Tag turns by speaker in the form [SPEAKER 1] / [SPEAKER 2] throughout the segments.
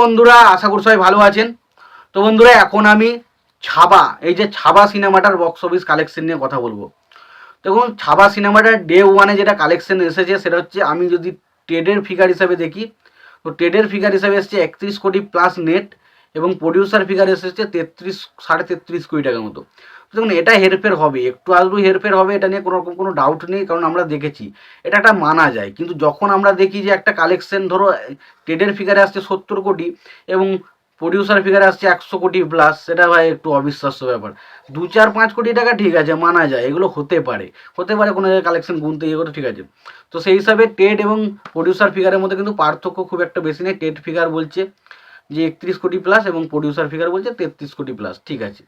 [SPEAKER 1] বন্ধুরা, আশা করি সবাই ভালো আছেন। তো বন্ধুরা, এখন আমি ছাবা, এই যে ছাবা সিনেমাটার বক্স অফিস কালেকশন নিয়ে কথা বলবো। দেখুন, ছাবা সিনেমাটার ডে ওয়ানে যেটা কালেকশন এসেছে সেটা হচ্ছে, আমি যদি ট্রেডের ফিগার হিসাবে দেখি, তো ট্রেডের ফিগার হিসাবে এসেছে 31 কোটি প্লাস নেট, এবং প্রডিউসার ফিগার এসেছে 33 কোটি টাকার মতো। দেখুন, এটা হেরফের হবে, একটু আধটু হেরফের হবে, এটা নিয়ে কোনো রকম কোনো ডাউট নেই, কারণ আমরা দেখেছি এটা একটা মানা যায়। কিন্তু যখন আমরা দেখি যে একটা কালেকশন, ধরো ট্রেডের ফিগারে আসছে 70 কোটি এবং প্রডিউসার ফিগারে আসছে 100 কোটি প্লাস, সেটা ভাই একটু অবিশ্বাস্য ব্যাপার। 2-4-5 কোটি টাকা ঠিক আছে, মানা যায়, এগুলো হতে পারে কোনো জায়গায় কালেকশন গুনতে ইয়ে করে, ঠিক আছে। তো সেই হিসাবে ট্রেড এবং প্রডিউসার ফিগারের মধ্যে কিন্তু পার্থক্য খুব একটা বেশি নেই। ট্রেড ফিগার বলছে যে 31 কোটি প্লাস এবং প্রডিউসার ফিগার বলছে 33 কোটি প্লাস, ঠিক আছে।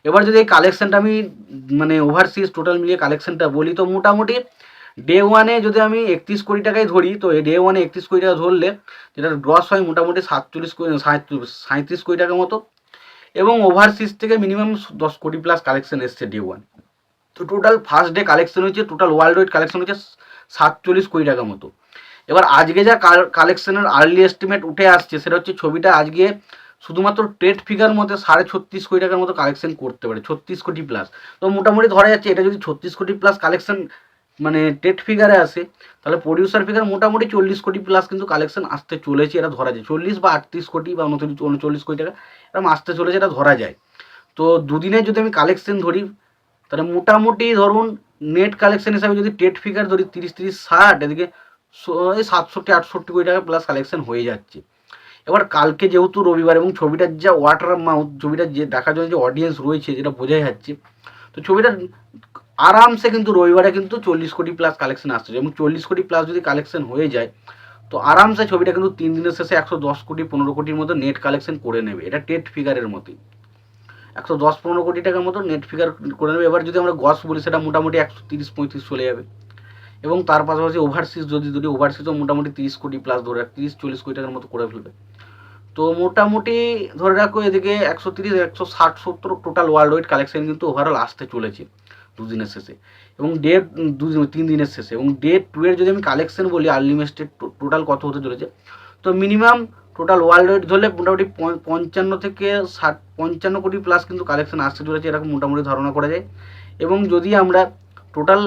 [SPEAKER 1] এবার যদি এই কালেকশনটা আমি মানে ওভারসিজ টোটাল মিলিয়ে কালেকশনটা বলি, তো মোটামুটি ডে ওয়ানে যদি আমি 31 কোটি টাকাই ধরি, তো ডে ওয়ানে 31 কোটি টাকা ধরলে যেটা গ্রস হয় মোটামুটি 37 কোটি টাকার মতো, এবং ওভারসিজ থেকে মিনিমাম 10 কোটি প্লাস কালেকশন এসছে ডে ওয়ান। তো টোটাল ফার্স্ট ডে কালেকশন হচ্ছে, টোটাল ওয়ার্ল্ড ওয়াইড কালেকশন হচ্ছে 47 কোটি টাকার মতো। এবার আজকে যা কালেকশনের আর্লি এস্টিমেট উঠে আসছে, সেটা হচ্ছে ছবিটা আজকে শুধুমাত্র ট্রেড ফিগার মধ্যে 36.5 কোটি টাকার মতো কালেকশন করতে পারে, 36 কোটি প্লাস। তো মোটামুটি ধরা যাচ্ছে এটা যদি 36 কোটি প্লাস কালেকশন মানে ট্রেড ফিগারে আসে, তাহলে প্রডিউসার ফিগার মোটামুটি 40 কোটি প্লাস কিন্তু কালেকশন আসতে চলেছে, এটা ধরা যায়। 40 বা 38 কোটি বা 39 কোটি টাকা এরকম আসতে চলেছে, এটা ধরা যায়। তো দুদিনে যদি আমি কালেকশন ধরি, তাহলে মোটামুটি ধরুন নেট কালেকশন হিসাবে যদি ট্রেড ফিগার ধরি 30-30-60, এদিকে 67-68 কোটি টাকা প্লাস কালেকশন হয়ে যাচ্ছে। এবার কালকে যেহেতু রবিবার এবং ছবিটার যা ওয়াটার মাউথ, ছবিটার যে দেখা যায় যে অডিয়েন্স রয়েছে, যেটা বোঝাই যাচ্ছে, তো ছবিটা আরামসে কিন্তু রবিবারে কিন্তু 40 কোটি প্লাস কালেকশন আসছে, এবং 40 কোটি প্লাস যদি কালেকশন হয়ে যায়, তো আরামসে ছবিটা কিন্তু 3 দিনের শেষে 110 কোটি 15 কোটির মতো নেট কালেকশন করে নেবে। এটা ট্রেড ফিগারের মতোই 110-15 কোটি টাকার মতো নেট ফিগার করে নেবে। এবার যদি আমরা গস বলি, সেটা মোটামুটি 130-35 চলে যাবে। এবং তার পাশাপাশি ওভারসিজ যদি ওভারসিজও মোটামুটি 30 কোটি প্লাস ধরে 30-40 কোটি টাকার মতো করে ফেলবে। তো মোটামুটি ধরে রাখো এদিকে 130-160-70 টোটাল ওয়ার্ল্ড ওয়াইড কালেকশন কিন্তু ওভারঅল আসতে চলেছে দুদিনের শেষে, এবং ডে 3 দিনের শেষে। এবং ডে 2 এর যদি আমি কালেকশন বলি আনলিমিটেড, টোটাল কত হতে চলেছে, তো মিনিমাম টোটাল ওয়ার্ল্ড ওয়াইড ধরলে মোটামুটি 55 কোটি প্লাস কিন্তু কালেকশন আসতে চলেছে, এরকম মোটামুটি ধারণা করা যায়। এবং যদি আমরা টোটাল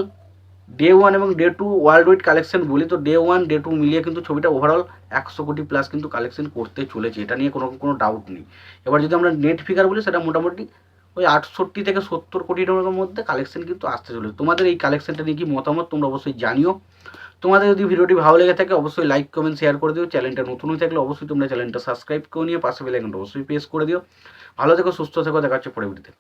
[SPEAKER 1] ডে ওয়ান এবং day two world wide collection বলি, তো ডে ওয়ান ডে টু মিলিয়ে কিন্তু ছবিটা ওভারঅল 100 কোটি প্লাস কিন্তু কালেকশন করতে চলেছে, এটা নিয়ে কোনো ডাউট নেই। এবার যদি আমরা নেট ফিগার বলি, সেটা মোটামুটি ওই 68-70 কোটি টাকার মধ্যে কালেকশন কিন্তু আসতে চলেছে। তোমাদের এই কালেকশনটা নিয়ে কি মতামত, তোমরা অবশ্যই জানিও। তোমাদের যদি ভিডিওটি ভালো লেগে থাকে, অবশ্যই লাইক কমেন্ট শেয়ার করে দিও। চ্যানেলটা নতুন হয়ে থাকলে অবশ্যই তোমরা চ্যানেলটা সাবস্ক্রাইব করে নিয়ে পাশে বেল আইকনটা অবশ্যই প্রেস করে দিও। ভালো থেকো, সুস্থ থেকো, দেখা হচ্ছে পরে ভিডিওতে।